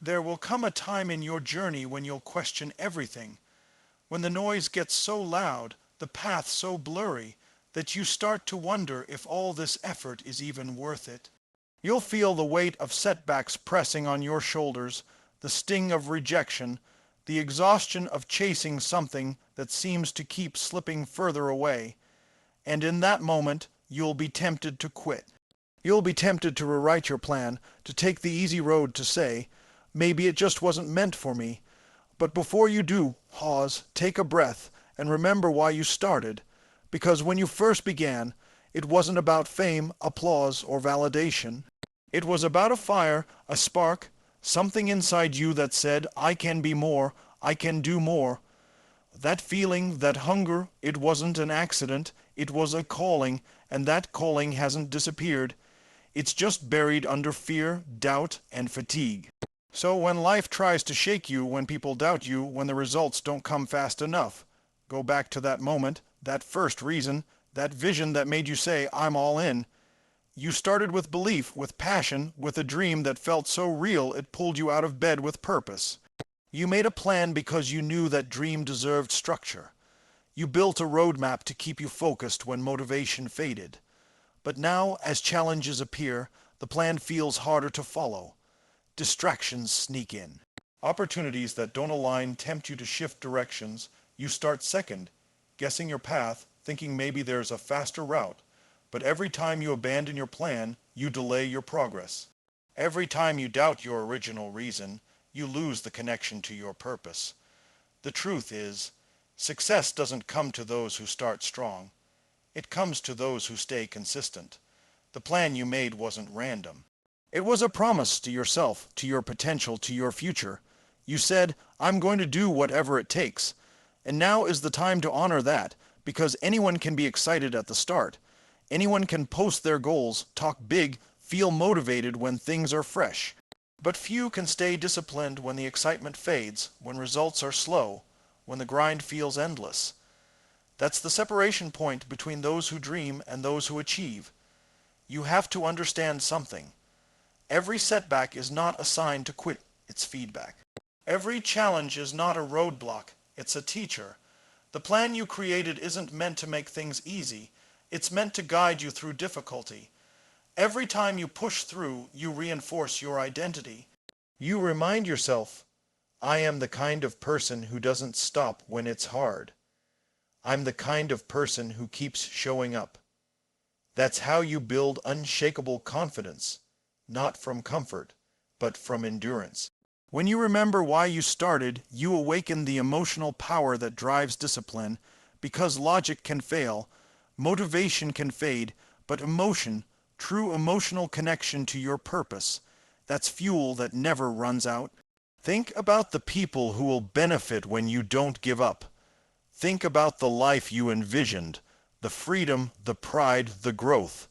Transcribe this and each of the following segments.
There will come a time in your journey when you'll question everything, when the noise gets so loud, the path so blurry, that you start to wonder if all this effort is even worth it. You'll feel the weight of setbacks pressing on your shoulders, the sting of rejection, the exhaustion of chasing something that seems to keep slipping further away, and in that moment you'll be tempted to quit. You'll be tempted to rewrite your plan, to take the easy road, to say, maybe it just wasn't meant for me. But before you do, pause, take a breath, and remember why you started. Because when you first began, it wasn't about fame, applause, or validation. It was about a fire, a spark, something inside you that said, I can be more, I can do more. That feeling, that hunger, it wasn't an accident, it was a calling, and that calling hasn't disappeared. It's just buried under fear, doubt, and fatigue. So when life tries to shake you, when people doubt you, when the results don't come fast enough, go back to that moment, that first reason, that vision that made you say, I'm all in. You started with belief, with passion, with a dream that felt so real it pulled you out of bed with purpose. You made a plan because you knew that dream deserved structure. You built a roadmap to keep you focused when motivation faded. But now, as challenges appear, the plan feels harder to follow. Distractions sneak in. Opportunities that don't align tempt you to shift directions. You start second, guessing your path, thinking maybe there's a faster route. But every time you abandon your plan, you delay your progress. Every time you doubt your original reason, you lose the connection to your purpose. The truth is, success doesn't come to those who start strong. It comes to those who stay consistent. The plan you made wasn't random. It was a promise to yourself, to your potential, to your future. You said, I'm going to do whatever it takes. And now is the time to honor that, because anyone can be excited at the start. Anyone can post their goals, talk big, feel motivated when things are fresh. But few can stay disciplined when the excitement fades, when results are slow, when the grind feels endless. That's the separation point between those who dream and those who achieve. You have to understand something. Every setback is not a sign to quit, it's feedback. Every challenge is not a roadblock, it's a teacher. The plan you created isn't meant to make things easy, it's meant to guide you through difficulty. Every time you push through, you reinforce your identity. You remind yourself, I am the kind of person who doesn't stop when it's hard. I'm the kind of person who keeps showing up. That's how you build unshakable confidence, not from comfort, but from endurance. When you remember why you started, you awaken the emotional power that drives discipline, because logic can fail, motivation can fade, but emotion, true emotional connection to your purpose, that's fuel that never runs out. Think about the people who will benefit when you don't give up. Think about the life you envisioned, the freedom, the pride, the growth.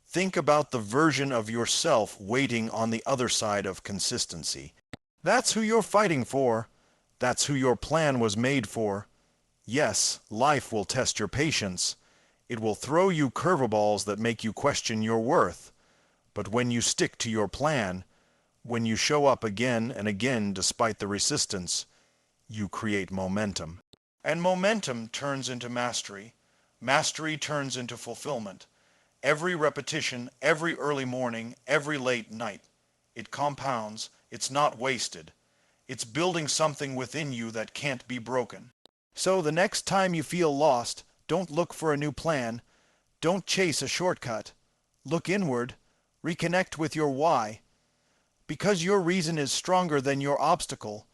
Think about the version of yourself waiting on the other side of consistency. That's who you're fighting for. That's who your plan was made for. Yes, life will test your patience. It will throw you curveballs that make you question your worth. But when you stick to your plan, when you show up again and again despite the resistance, you create momentum. And momentum turns into mastery. Mastery turns into fulfillment. Every repetition, every early morning, every late night. It compounds. It's not wasted. It's building something within you that can't be broken. So the next time you feel lost, don't look for a new plan. Don't chase a shortcut. Look inward. Reconnect with your why. Because your reason is stronger than your obstacle,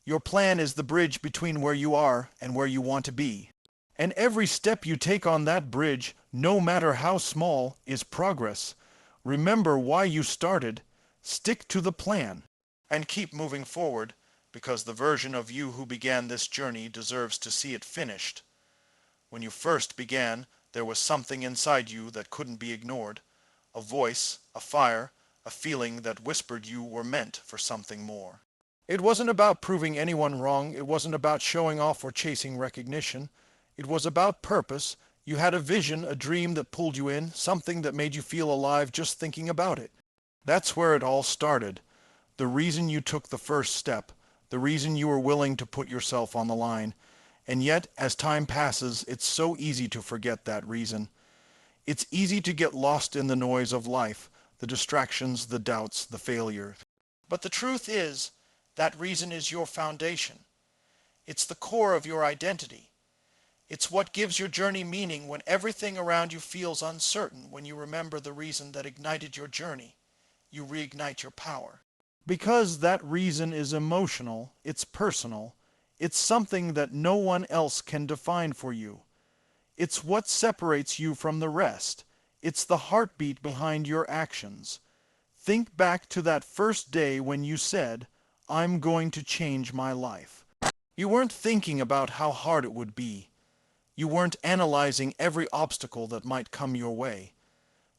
your plan is the bridge between where you are and where you want to be. And every step you take on that bridge, no matter how small, is progress. Remember why you started. Stick to the plan. And keep moving forward, because the version of you who began this journey deserves to see it finished. When you first began, there was something inside you that couldn't be ignored. A voice, a fire, a feeling that whispered you were meant for something more. It wasn't about proving anyone wrong. It wasn't about showing off or chasing recognition. It was about purpose. You had a vision, a dream that pulled you in, something that made you feel alive just thinking about it. That's where it all started. the reason you took the first step, the reason you were willing to put yourself on the line. And yet, as time passes, it's so easy to forget that reason. It's easy to get lost in the noise of life, the distractions, the doubts, the failures. But the truth is, that reason is your foundation. It's the core of your identity. It's what gives your journey meaning when everything around you feels uncertain. When you remember the reason that ignited your journey, you reignite your power. Because that reason is emotional, it's personal, it's something that no one else can define for you. It's what separates you from the rest. It's the heartbeat behind your actions. Think back to that first day when you said, "I'm going to change my life." You weren't thinking about how hard it would be. You weren't analyzing every obstacle that might come your way.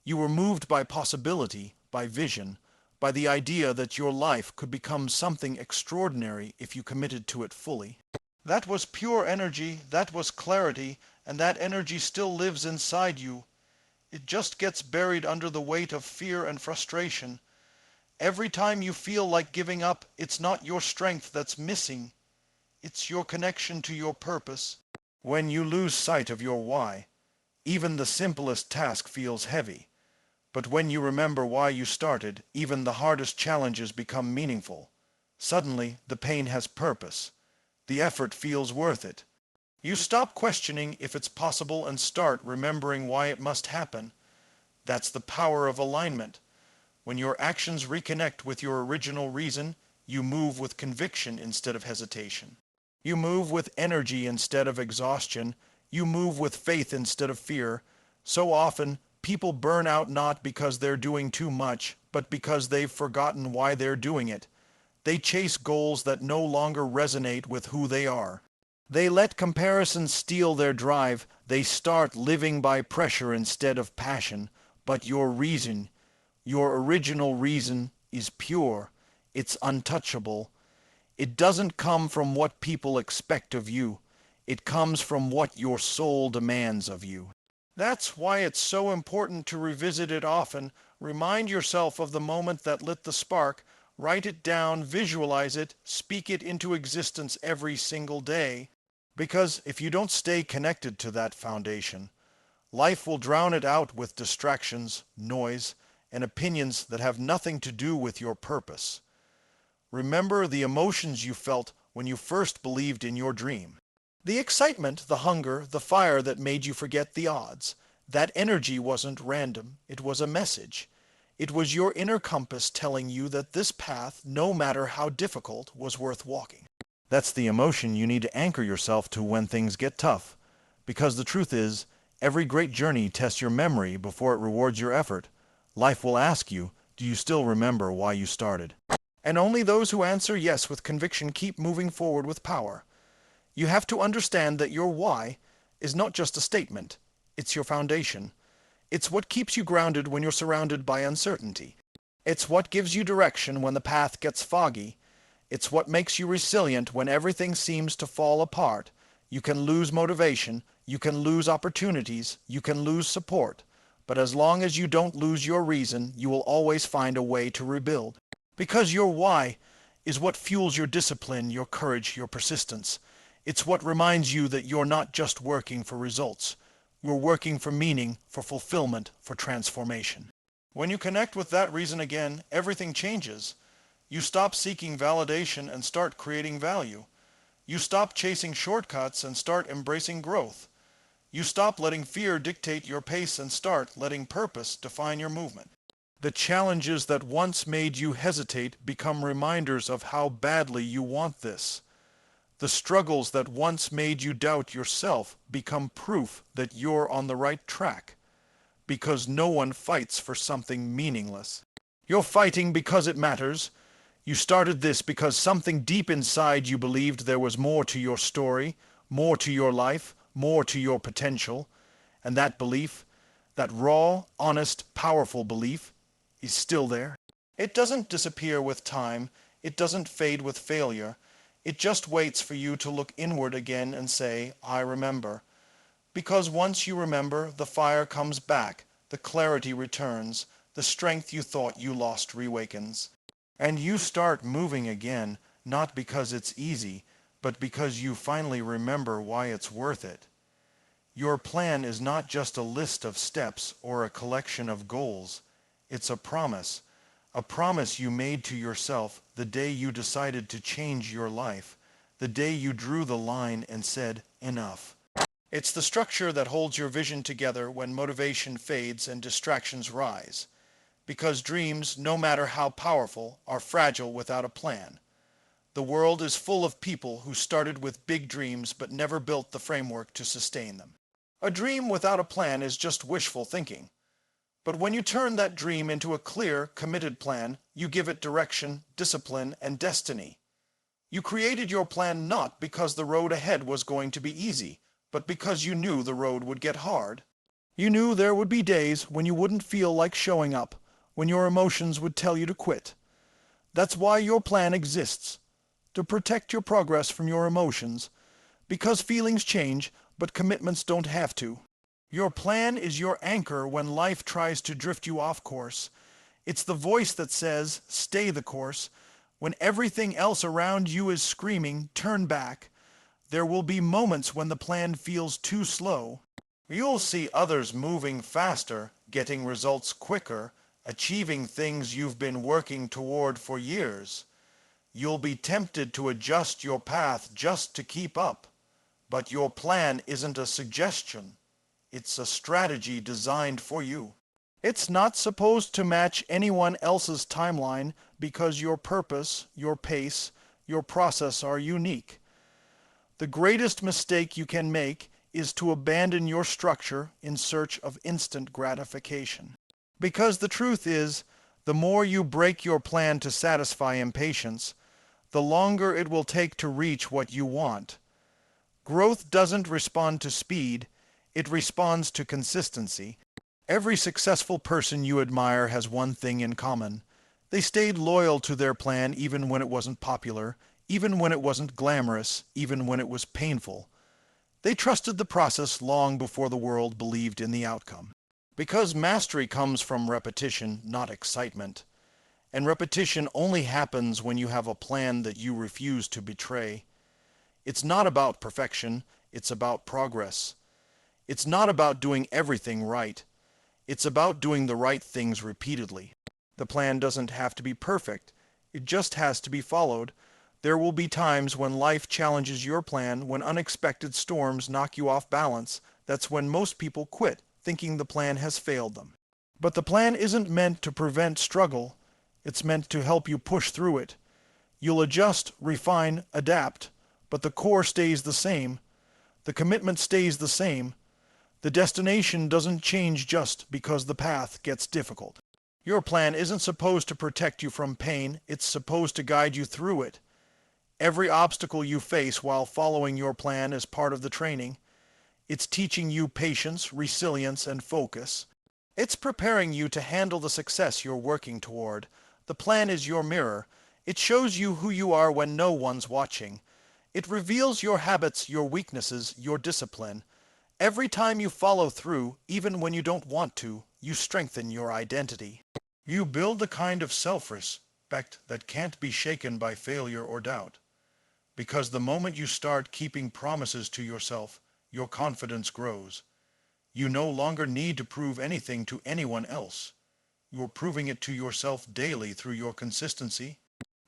You were moved by possibility, by vision, by the idea that your life could become something extraordinary if you committed to it fully. That was pure energy, that was clarity, and that energy still lives inside you. It just gets buried under the weight of fear and frustration. Every time you feel like giving up, it's not your strength that's missing. It's your connection to your purpose. When you lose sight of your why, even the simplest task feels heavy. But when you remember why you started, even the hardest challenges become meaningful. Suddenly, the pain has purpose. The effort feels worth it. You stop questioning if it's possible and start remembering why it must happen. That's the power of alignment. When your actions reconnect with your original reason, you move with conviction instead of hesitation. You move with energy instead of exhaustion. You move with faith instead of fear. So often, people burn out not because they're doing too much, but because they've forgotten why they're doing it. They chase goals that no longer resonate with who they are. They let comparison steal their drive. They start living by pressure instead of passion. But your reason, your original reason, is pure. It's untouchable. It doesn't come from what people expect of you. It comes from what your soul demands of you. That's why it's so important to revisit it often. Remind yourself of the moment that lit the spark. Write it down, visualize it, speak it into existence every single day. Because if you don't stay connected to that foundation, life will drown it out with distractions, noise, and opinions that have nothing to do with your purpose. Remember the emotions you felt when you first believed in your dream. The excitement, the hunger, the fire that made you forget the odds. That energy wasn't random. It was a message. It was your inner compass telling you that this path, no matter how difficult, was worth walking. That's the emotion you need to anchor yourself to when things get tough. Because the truth is, every great journey tests your memory before it rewards your effort. Life will ask you, do you still remember why you started? And only those who answer yes with conviction keep moving forward with power. You have to understand that your why is not just a statement. It's your foundation. It's what keeps you grounded when you're surrounded by uncertainty. It's what gives you direction when the path gets foggy. It's what makes you resilient when everything seems to fall apart. You can lose motivation, you can lose opportunities, you can lose support. But as long as you don't lose your reason, you will always find a way to rebuild. Because your why is what fuels your discipline, your courage, your persistence. It's what reminds you that you're not just working for results. You're working for meaning, for fulfillment, for transformation. When you connect with that reason again, everything changes. You stop seeking validation and start creating value. You stop chasing shortcuts and start embracing growth. You stop letting fear dictate your pace and start letting purpose define your movement. The challenges that once made you hesitate become reminders of how badly you want this. The struggles that once made you doubt yourself become proof that you're on the right track. Because no one fights for something meaningless. You're fighting because it matters. You started this because something deep inside you believed there was more to your story, more to your life, more to your potential. And that belief, that raw, honest, powerful belief, is still there. It doesn't disappear with time. It doesn't fade with failure. It just waits for you to look inward again and say, I remember. Because once you remember, the fire comes back, the clarity returns, the strength you thought you lost reawakens. And you start moving again, not because it's easy, but because you finally remember why it's worth it. Your plan is not just a list of steps or a collection of goals. It's a promise you made to yourself the day you decided to change your life, the day you drew the line and said, enough. It's the structure that holds your vision together when motivation fades and distractions rise. Because dreams, no matter how powerful, are fragile without a plan. The world is full of people who started with big dreams but never built the framework to sustain them. A dream without a plan is just wishful thinking. But when you turn that dream into a clear, committed plan, you give it direction, discipline, and destiny. You created your plan not because the road ahead was going to be easy, but because you knew the road would get hard. You knew there would be days when you wouldn't feel like showing up, when your emotions would tell you to quit. That's why your plan exists, to protect your progress from your emotions, because feelings change, but commitments don't have to. Your plan is your anchor when life tries to drift you off course. It's the voice that says, stay the course. When everything else around you is screaming, turn back. There will be moments when the plan feels too slow. You'll see others moving faster, getting results quicker, achieving things you've been working toward for years. You'll be tempted to adjust your path just to keep up. But your plan isn't a suggestion. It's a strategy designed for you. It's not supposed to match anyone else's timeline because your purpose, your pace, your process are unique. The greatest mistake you can make is to abandon your structure in search of instant gratification. Because the truth is, the more you break your plan to satisfy impatience, the longer it will take to reach what you want. Growth doesn't respond to speed, it responds to consistency. Every successful person you admire has one thing in common. They stayed loyal to their plan even when it wasn't popular, even when it wasn't glamorous, even when it was painful. They trusted the process long before the world believed in the outcome. Because mastery comes from repetition, not excitement. And repetition only happens when you have a plan that you refuse to betray. It's not about perfection, it's about progress. It's not about doing everything right. It's about doing the right things repeatedly. The plan doesn't have to be perfect. It just has to be followed. There will be times when life challenges your plan, when unexpected storms knock you off balance. That's when most people quit, thinking the plan has failed them. But the plan isn't meant to prevent struggle. It's meant to help you push through it. You'll adjust, refine, adapt, but the core stays the same. The commitment stays the same. The destination doesn't change just because the path gets difficult. Your plan isn't supposed to protect you from pain, it's supposed to guide you through it. Every obstacle you face while following your plan is part of the training. It's teaching you patience, resilience, and focus. It's preparing you to handle the success you're working toward. The plan is your mirror. It shows you who you are when no one's watching. It reveals your habits, your weaknesses, your discipline. Every time you follow through, even when you don't want to, you strengthen your identity. You build the kind of self-respect that can't be shaken by failure or doubt. Because the moment you start keeping promises to yourself, your confidence grows. You no longer need to prove anything to anyone else. You're proving it to yourself daily through your consistency.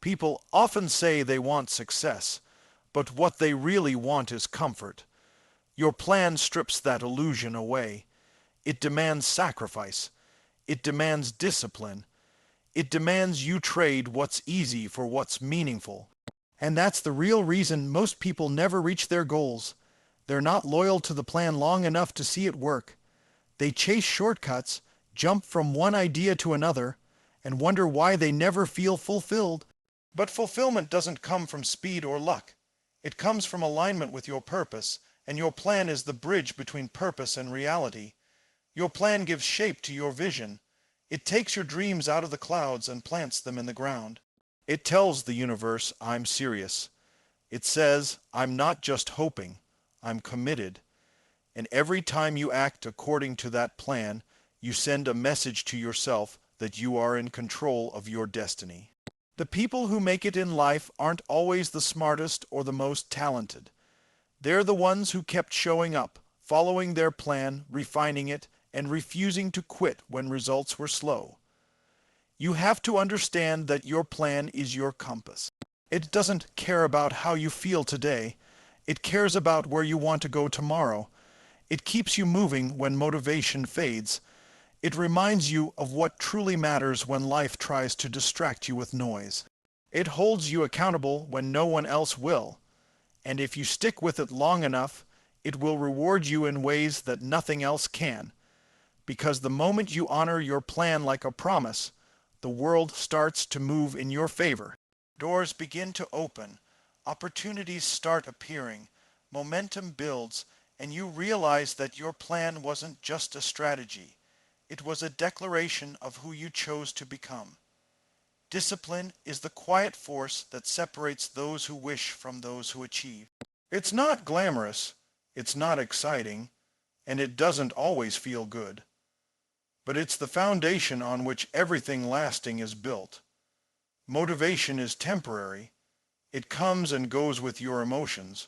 People often say they want success, but what they really want is comfort. Your plan strips that illusion away. It demands sacrifice. It demands discipline. It demands you trade what's easy for what's meaningful. And that's the real reason most people never reach their goals. They're not loyal to the plan long enough to see it work. They chase shortcuts, jump from one idea to another, and wonder why they never feel fulfilled. But fulfillment doesn't come from speed or luck. It comes from alignment with your purpose, and your plan is the bridge between purpose and reality. Your plan gives shape to your vision. It takes your dreams out of the clouds and plants them in the ground. It tells the universe, I'm serious. It says, I'm not just hoping, I'm committed. And every time you act according to that plan, you send a message to yourself that you are in control of your destiny. The people who make it in life aren't always the smartest or the most talented. They're the ones who kept showing up, following their plan, refining it, and refusing to quit when results were slow. You have to understand that your plan is your compass. It doesn't care about how you feel today. It cares about where you want to go tomorrow. It keeps you moving when motivation fades. It reminds you of what truly matters when life tries to distract you with noise. It holds you accountable when no one else will. And if you stick with it long enough, it will reward you in ways that nothing else can. Because the moment you honor your plan like a promise, the world starts to move in your favor. Doors begin to open, opportunities start appearing, momentum builds, and you realize that your plan wasn't just a strategy. It was a declaration of who you chose to become. Discipline is the quiet force that separates those who wish from those who achieve. It's not glamorous, it's not exciting, and it doesn't always feel good. But it's the foundation on which everything lasting is built. Motivation is temporary. It comes and goes with your emotions.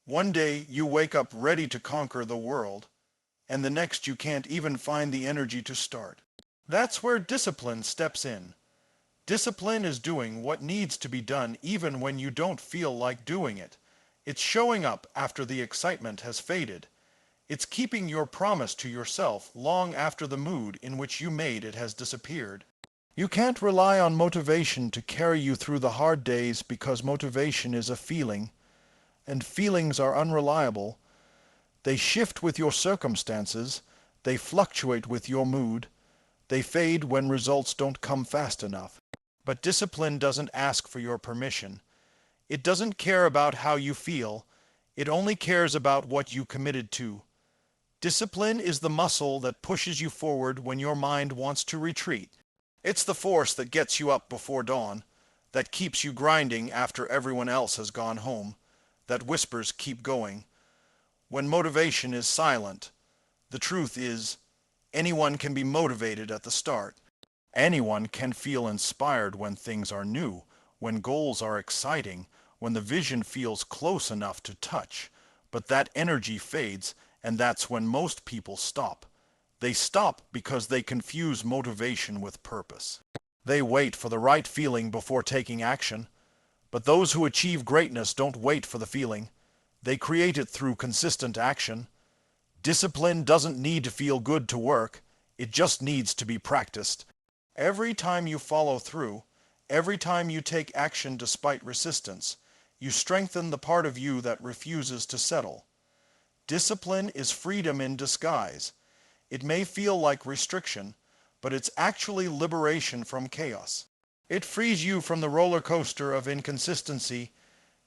One day you wake up ready to conquer the world, and the next you can't even find the energy to start. That's where discipline steps in. Discipline is doing what needs to be done even when you don't feel like doing it. It's showing up after the excitement has faded. It's keeping your promise to yourself long after the mood in which you made it has disappeared. You can't rely on motivation to carry you through the hard days because motivation is a feeling, and feelings are unreliable. They shift with your circumstances, they fluctuate with your mood, they fade when results don't come fast enough. But discipline doesn't ask for your permission. It doesn't care about how you feel, it only cares about what you committed to. Discipline is the muscle that pushes you forward when your mind wants to retreat. It's the force that gets you up before dawn, that keeps you grinding after everyone else has gone home, that whispers keep going. When motivation is silent, the truth is, anyone can be motivated at the start. Anyone can feel inspired when things are new, when goals are exciting, when the vision feels close enough to touch. But that energy fades, and that's when most people stop. They stop because they confuse motivation with purpose. They wait for the right feeling before taking action. But those who achieve greatness don't wait for the feeling. They create it through consistent action. Discipline doesn't need to feel good to work. It just needs to be practiced. Every time you follow through, every time you take action despite resistance, you strengthen the part of you that refuses to settle. Discipline is freedom in disguise. It may feel like restriction, but it's actually liberation from chaos. It frees you from the roller coaster of inconsistency.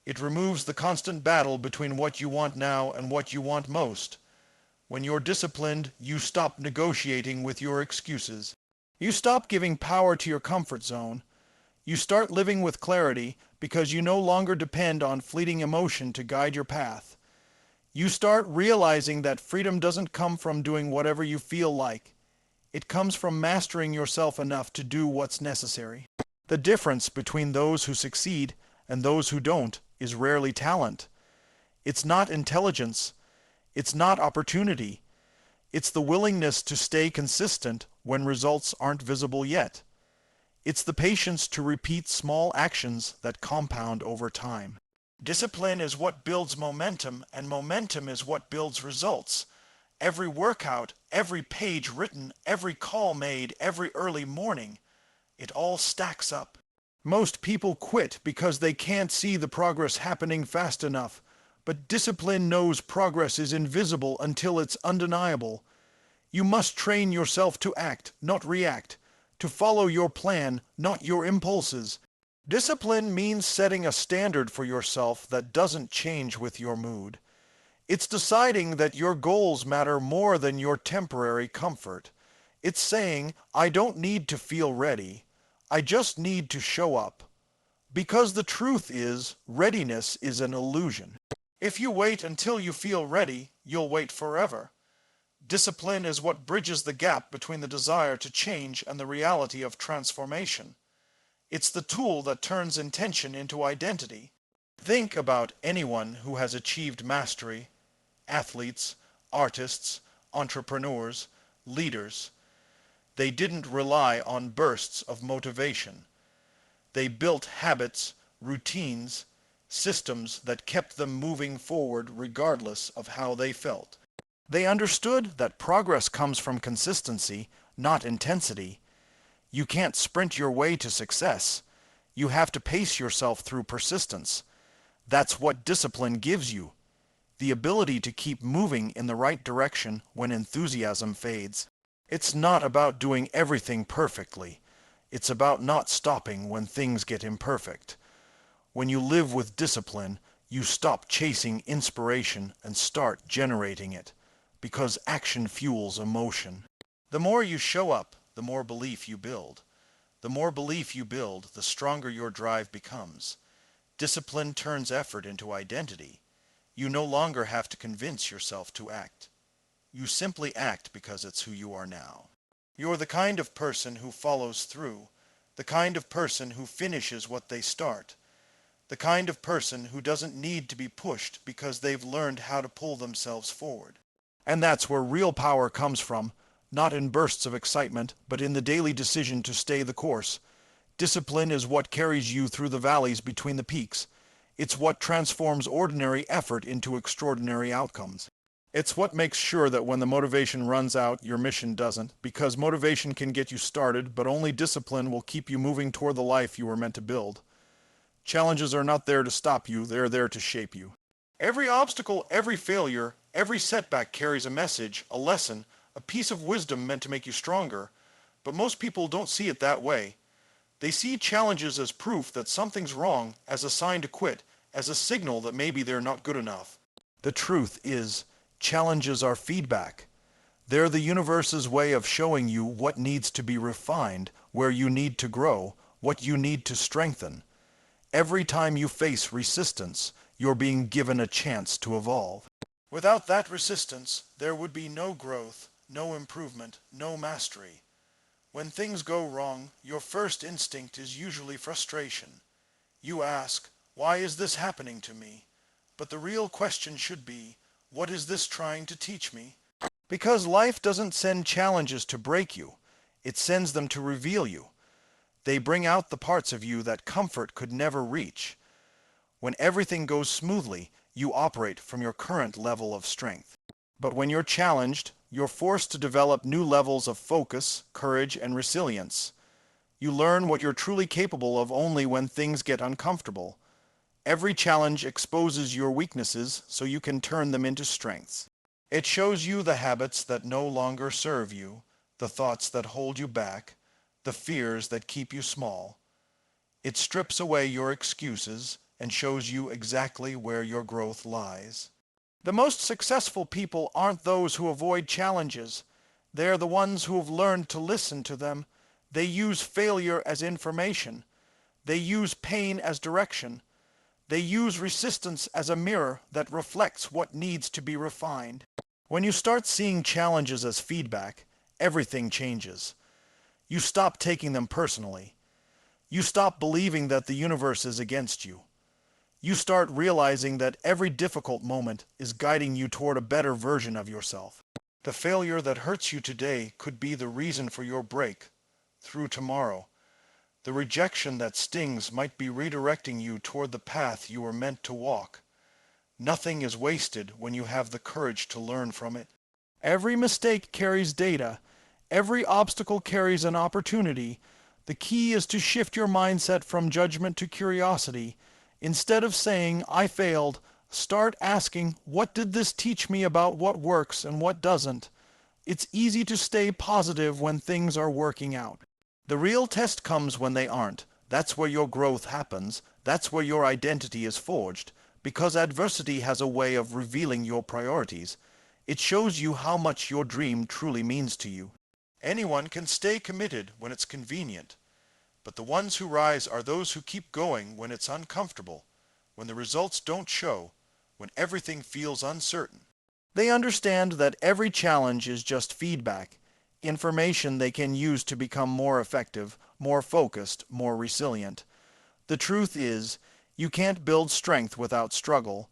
It removes the constant battle between what you want now and what you want most. When you're disciplined, you stop negotiating with your excuses. You stop giving power to your comfort zone. You start living with clarity because you no longer depend on fleeting emotion to guide your path. You start realizing that freedom doesn't come from doing whatever you feel like. It comes from mastering yourself enough to do what's necessary. The difference between those who succeed and those who don't is rarely talent. It's not intelligence. It's not opportunity. It's the willingness to stay consistent when results aren't visible yet. It's the patience to repeat small actions that compound over time. Discipline is what builds momentum, and momentum is what builds results. Every workout, every page written, every call made, every early morning, it all stacks up. Most people quit because they can't see the progress happening fast enough, but discipline knows progress is invisible until it's undeniable. You must train yourself to act, not react, to follow your plan, not your impulses. Discipline means setting a standard for yourself that doesn't change with your mood. It's deciding that your goals matter more than your temporary comfort. It's saying, I don't need to feel ready. I just need to show up. Because the truth is, readiness is an illusion. If you wait until you feel ready, you'll wait forever. Discipline is what bridges the gap between the desire to change and the reality of transformation. It's the tool that turns intention into identity. Think about anyone who has achieved mastery: athletes, artists, entrepreneurs, leaders. They didn't rely on bursts of motivation. They built habits, routines, systems that kept them moving forward regardless of how they felt. They understood that progress comes from consistency, not intensity. You can't sprint your way to success. You have to pace yourself through persistence. That's what discipline gives you: the ability to keep moving in the right direction when enthusiasm fades. It's not about doing everything perfectly. It's about not stopping when things get imperfect. When you live with discipline, you stop chasing inspiration and start generating it, because action fuels emotion. The more you show up, the more belief you build. The more belief you build, the stronger your drive becomes. Discipline turns effort into identity. You no longer have to convince yourself to act. You simply act because it's who you are now. You're the kind of person who follows through, the kind of person who finishes what they start, the kind of person who doesn't need to be pushed because they've learned how to pull themselves forward. And that's where real power comes from, not in bursts of excitement, but in the daily decision to stay the course. Discipline is what carries you through the valleys between the peaks. It's what transforms ordinary effort into extraordinary outcomes. It's what makes sure that when the motivation runs out, your mission doesn't, because motivation can get you started, but only discipline will keep you moving toward the life you were meant to build. Challenges are not there to stop you, they're there to shape you. Every obstacle, every failure, every setback carries a message, a lesson, a piece of wisdom meant to make you stronger, but most people don't see it that way. They see challenges as proof that something's wrong, as a sign to quit, as a signal that maybe they're not good enough. The truth is, challenges are feedback. They're the universe's way of showing you what needs to be refined, where you need to grow, what you need to strengthen. Every time you face resistance, you're being given a chance to evolve. Without that resistance, there would be no growth, no improvement, no mastery. When things go wrong, your first instinct is usually frustration. You ask, "Why is this happening to me?" But the real question should be, "What is this trying to teach me?" Because life doesn't send challenges to break you. It sends them to reveal you. They bring out the parts of you that comfort could never reach. When everything goes smoothly, you operate from your current level of strength. But when you're challenged, you're forced to develop new levels of focus, courage, and resilience. You learn what you're truly capable of only when things get uncomfortable. Every challenge exposes your weaknesses so you can turn them into strengths. It shows you the habits that no longer serve you, the thoughts that hold you back, the fears that keep you small. It strips away your excuses and shows you exactly where your growth lies. The most successful people aren't those who avoid challenges. They're the ones who have learned to listen to them. They use failure as information. They use pain as direction. They use resistance as a mirror that reflects what needs to be refined. When you start seeing challenges as feedback, everything changes. You stop taking them personally. You stop believing that the universe is against you. You start realizing that every difficult moment is guiding you toward a better version of yourself. The failure that hurts you today could be the reason for your breakthrough tomorrow. The rejection that stings might be redirecting you toward the path you were meant to walk. Nothing is wasted when you have the courage to learn from it. Every mistake carries data. Every obstacle carries an opportunity. The key is to shift your mindset from judgment to curiosity. Instead of saying, "I failed," start asking, "What did this teach me about what works and what doesn't?" It's easy to stay positive when things are working out. The real test comes when they aren't. That's where your growth happens. That's where your identity is forged. Because adversity has a way of revealing your priorities. It shows you how much your dream truly means to you. Anyone can stay committed when it's convenient. But the ones who rise are those who keep going when it's uncomfortable, when the results don't show, when everything feels uncertain. They understand that every challenge is just feedback, information they can use to become more effective, more focused, more resilient. The truth is, you can't build strength without struggle.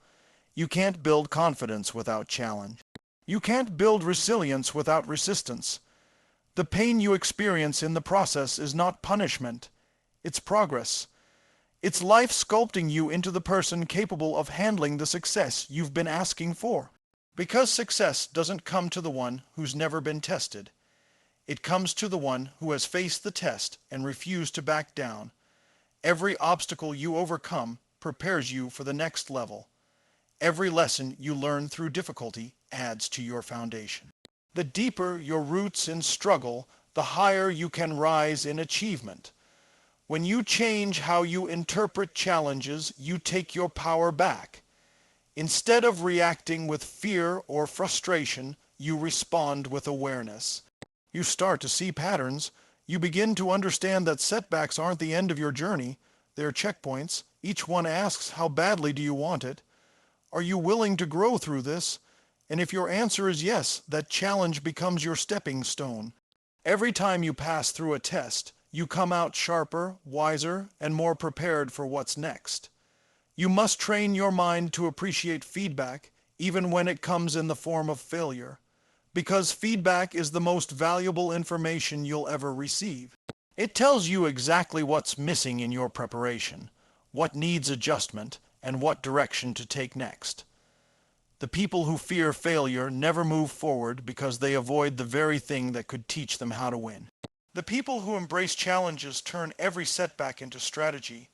You can't build confidence without challenge. You can't build resilience without resistance. The pain you experience in the process is not punishment. It's progress. It's life sculpting you into the person capable of handling the success you've been asking for. Because success doesn't come to the one who's never been tested. It comes to the one who has faced the test and refused to back down. Every obstacle you overcome prepares you for the next level. Every lesson you learn through difficulty adds to your foundation. The deeper your roots in struggle, the higher you can rise in achievement. When you change how you interpret challenges, you take your power back. Instead of reacting with fear or frustration, you respond with awareness. You start to see patterns. You begin to understand that setbacks aren't the end of your journey. They're checkpoints. Each one asks, how badly do you want it? Are you willing to grow through this? And if your answer is yes, that challenge becomes your stepping stone. Every time you pass through a test, you come out sharper, wiser, and more prepared for what's next. You must train your mind to appreciate feedback, even when it comes in the form of failure, because feedback is the most valuable information you'll ever receive. It tells you exactly what's missing in your preparation, what needs adjustment, and what direction to take next. The people who fear failure never move forward because they avoid the very thing that could teach them how to win. The people who embrace challenges turn every setback into strategy.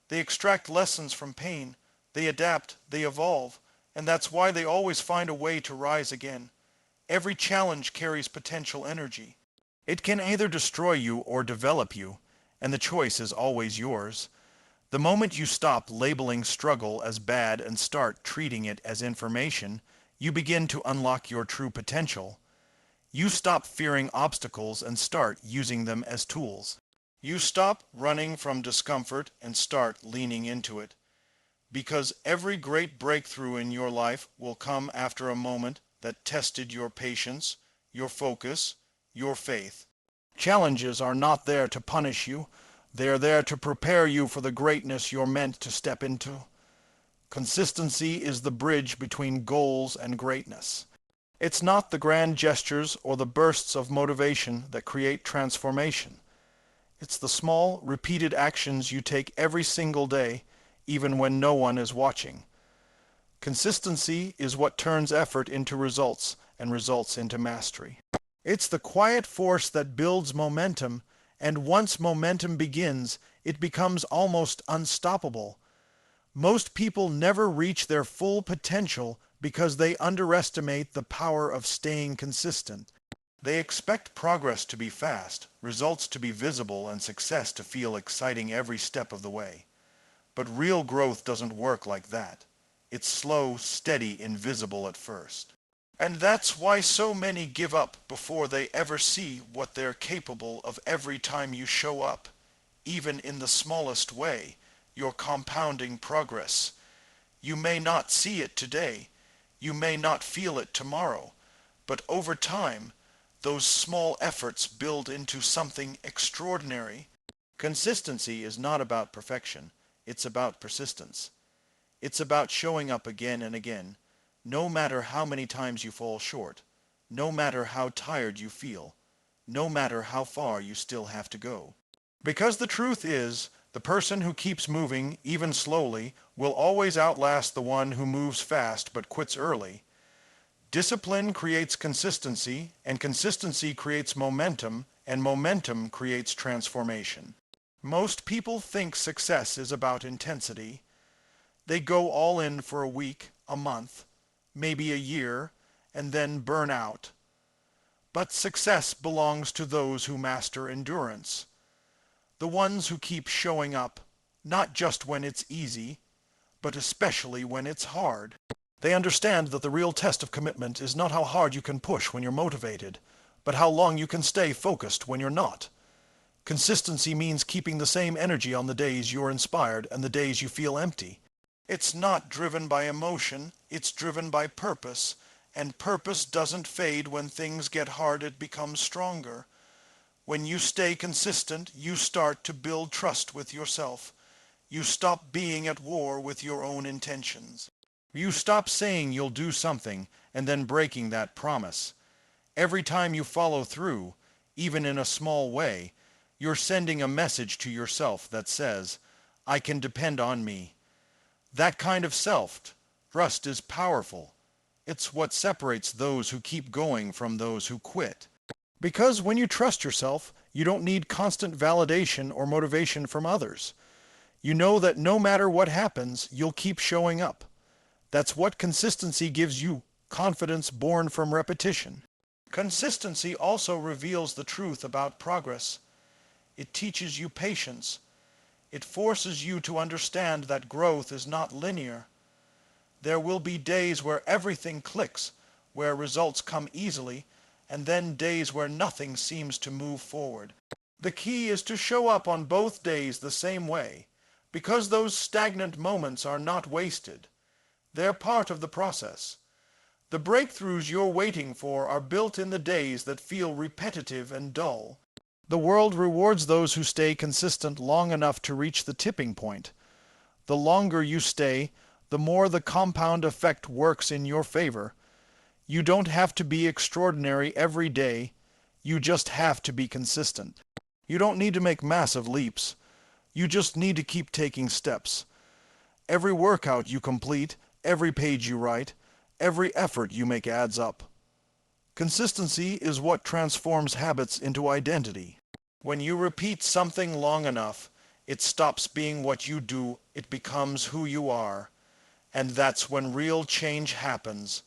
They extract lessons from pain. They adapt, they evolve, and that's why they always find a way to rise again. Every challenge carries potential energy. It can either destroy you or develop you, and the choice is always yours. The moment you stop labeling struggle as bad and start treating it as information, you begin to unlock your true potential. You stop fearing obstacles and start using them as tools. You stop running from discomfort and start leaning into it. Because every great breakthrough in your life will come after a moment that tested your patience, your focus, your faith. Challenges are not there to punish you. They are there to prepare you for the greatness you're meant to step into. Consistency is the bridge between goals and greatness. It's not the grand gestures or the bursts of motivation that create transformation. It's the small, repeated actions you take every single day, even when no one is watching. Consistency is what turns effort into results and results into mastery. It's the quiet force that builds momentum, and once momentum begins, it becomes almost unstoppable. Most people never reach their full potential because they underestimate the power of staying consistent. They expect progress to be fast, results to be visible, and success to feel exciting every step of the way. But real growth doesn't work like that. It's slow, steady, invisible at first. And that's why so many give up before they ever see what they're capable of. Every time you show up, even in the smallest way, you're compounding progress. You may not see it today, you may not feel it tomorrow, but over time, those small efforts build into something extraordinary. Consistency is not about perfection, it's about persistence. It's about showing up again and again, no matter how many times you fall short, no matter how tired you feel, no matter how far you still have to go. Because the truth is, the person who keeps moving, even slowly, will always outlast the one who moves fast but quits early. Discipline creates consistency, and consistency creates momentum, and momentum creates transformation. Most people think success is about intensity. They go all in for a week, a month, maybe a year, and then burn out. But success belongs to those who master endurance. The ones who keep showing up, not just when it's easy, but especially when it's hard. They understand that the real test of commitment is not how hard you can push when you're motivated, but how long you can stay focused when you're not. Consistency means keeping the same energy on the days you're inspired and the days you feel empty. It's not driven by emotion, it's driven by purpose, and purpose doesn't fade when things get hard, it becomes stronger. When you stay consistent, you start to build trust with yourself. You stop being at war with your own intentions. You stop saying you'll do something and then breaking that promise. Every time you follow through, even in a small way, you're sending a message to yourself that says, I can depend on me. That kind of self-trust is powerful. It's what separates those who keep going from those who quit. Because when you trust yourself, you don't need constant validation or motivation from others. You know that no matter what happens, you'll keep showing up. That's what consistency gives you, confidence born from repetition. Consistency also reveals the truth about progress. It teaches you patience. It forces you to understand that growth is not linear. There will be days where everything clicks, where results come easily, and then days where nothing seems to move forward. The key is to show up on both days the same way, because those stagnant moments are not wasted. They're part of the process. The breakthroughs you're waiting for are built in the days that feel repetitive and dull. The world rewards those who stay consistent long enough to reach the tipping point. The longer you stay, the more the compound effect works in your favor. You don't have to be extraordinary every day. You just have to be consistent. You don't need to make massive leaps. You just need to keep taking steps. Every workout you complete, every page you write, every effort you make adds up. Consistency is what transforms habits into identity. When you repeat something long enough, it stops being what you do, it becomes who you are. And that's when real change happens.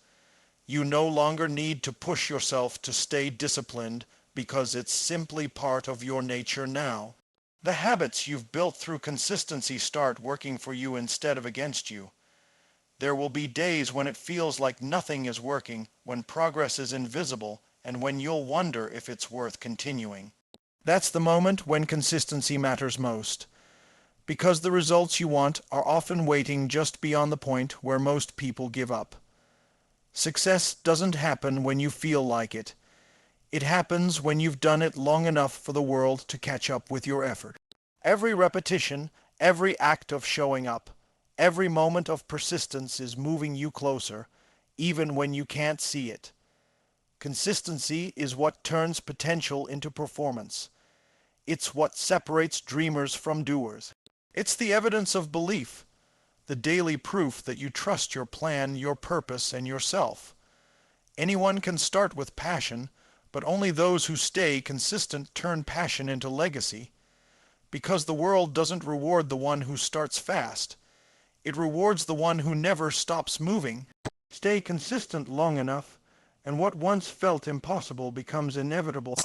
You no longer need to push yourself to stay disciplined because it's simply part of your nature now. The habits you've built through consistency start working for you instead of against you. There will be days when it feels like nothing is working, when progress is invisible, and when you'll wonder if it's worth continuing. That's the moment when consistency matters most, because the results you want are often waiting just beyond the point where most people give up. Success doesn't happen when you feel like it. It happens when you've done it long enough for the world to catch up with your effort. Every repetition, every act of showing up, every moment of persistence is moving you closer, even when you can't see it. Consistency is what turns potential into performance. It's what separates dreamers from doers. It's the evidence of belief, the daily proof that you trust your plan, your purpose, and yourself. Anyone can start with passion, but only those who stay consistent turn passion into legacy. Because the world doesn't reward the one who starts fast. It rewards the one who never stops moving. Stay consistent long enough, and what once felt impossible becomes inevitable.